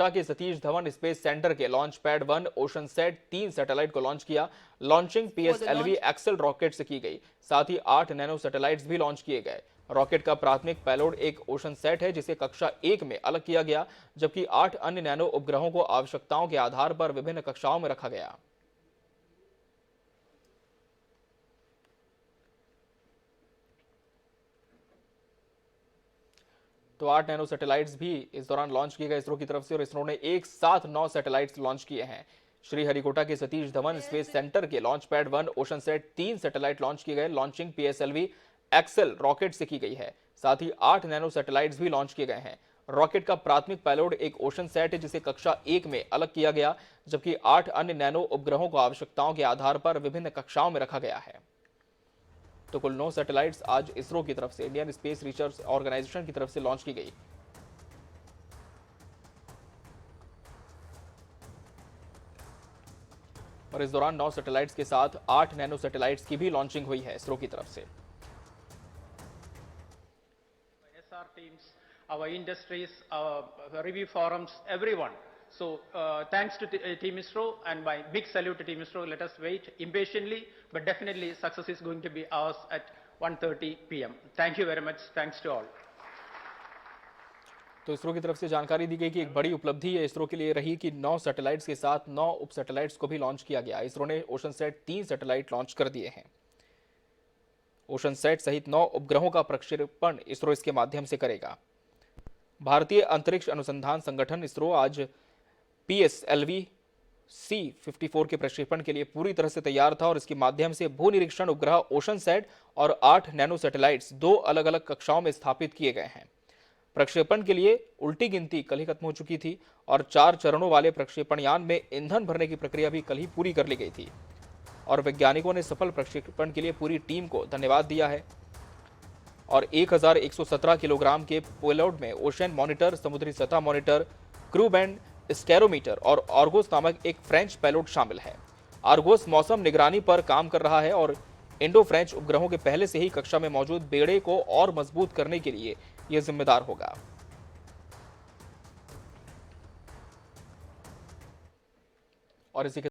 श्रीहरिकोटा के Satish Dhawan space centre के launch pad 1 ओशनसैट 3 satellite को लॉन्च किया। लॉन्चिंग पीएसएलवी एक्सेल रॉकेट से की गई। साथ ही 8 नैनो सैटेलाइट्स भी लॉन्च किए गए। रॉकेट का प्राथमिक पेलोड एक ओशनसैट है जिसे कक्षा 1 में अलग किया गया, जबकि 8 अन्य नैनो उपग्रहों को आवश्यकताओं के आधार पर विभिन्न कक्षाओं में रखा गया। तो 8 नैनो सैटेलाइट्स भी इस दौरान लॉन्च किए गए इसरो की तरफ से, और इसरो ने एक साथ 9 सैटेलाइट्स लॉन्च किए हैं। श्रीहरिकोटा के सतीश धवन स्पेस सेंटर के लॉन्च पैड 1 ओशनसैट 3 सैटेलाइट लॉन्च किए गए। लॉन्चिंग पीएसएलवी एक्सेल रॉकेट से की गई है। साथ ही 8 नैनो सैटेलाइट्स भी लॉन्च किए गए हैं। रॉकेट का प्राथमिक पेलोड एक ओशनसैट है जिसे कक्षा 1 में अलग किया गया, जबकि 8 अन्य नैनो उपग्रहों को आवश्यकताओं के आधार पर विभिन्न कक्षाओं में रखा गया है। तो कुल 9 सैटेलाइट्स आज इसरो की तरफ से, इंडियन स्पेस रिसर्च ऑर्गेनाइजेशन की तरफ से लॉन्च की गई। और इस दौरान 9 सैटेलाइट्स के साथ 8 नैनो सैटेलाइट्स की भी लॉन्चिंग हुई है इसरो की तरफ से। SR teams, our industries, our review forums, everyone. So thanks to Team ISRO and my big salute to Team ISRO. Let us wait impatiently, but definitely success is going to be ours at 1:30 p.m. Thank you very much. Thanks to all. तो इसरो की तरफ से जानकारी दी गई कि एक बड़ी उपलब्धि है इसरो के लिए रही कि 9 सैटेलाइट्स के साथ 9 उप सैटेलाइट्स को भी लॉन्च किया गया। इसरो ने ओशनसैट 3 सैटेलाइट लॉन्च कर दिए हैं। ओशनसैट सहित 9 उपग्रहों का प्रक्षेपण इसरो इसके माध्यम से करेगा। भारतीय अंतरिक्ष अनुसंधान संगठन इसरो आज पीएसएलवी C-54 के प्रक्षेपण के लिए पूरी तरह से तैयार था और इसके माध्यम से भू निरीक्षण उपग्रह ओशनसैट और 8 नैनो सैटेलाइट्स 2 अलग अलग कक्षाओं में स्थापित किए गए हैं। प्रक्षेपण के लिए उल्टी गिनती कल ही खत्म हो चुकी थी और 4 चरणों वाले प्रक्षेपण यान में ईंधन भरने की प्रक्रिया भी कल ही पूरी कर ली गई थी। और वैज्ञानिकों ने सफल प्रक्षेपण के लिए पूरी टीम को धन्यवाद दिया है। और 1117 किलोग्राम के पेलोड में ओशन मॉनिटर, समुद्री सतह मॉनिटर, क्रू बैंड, स्कैरोमीटर और आर्गोस नामक एक फ्रेंच पेलोड शामिल है। आर्गोस मौसम निगरानी पर काम कर रहा है और इंडो फ्रेंच उपग्रहों के पहले से ही कक्षा में मौजूद बेड़े को और मजबूत करने के लिए यह जिम्मेदार होगा। और इसी के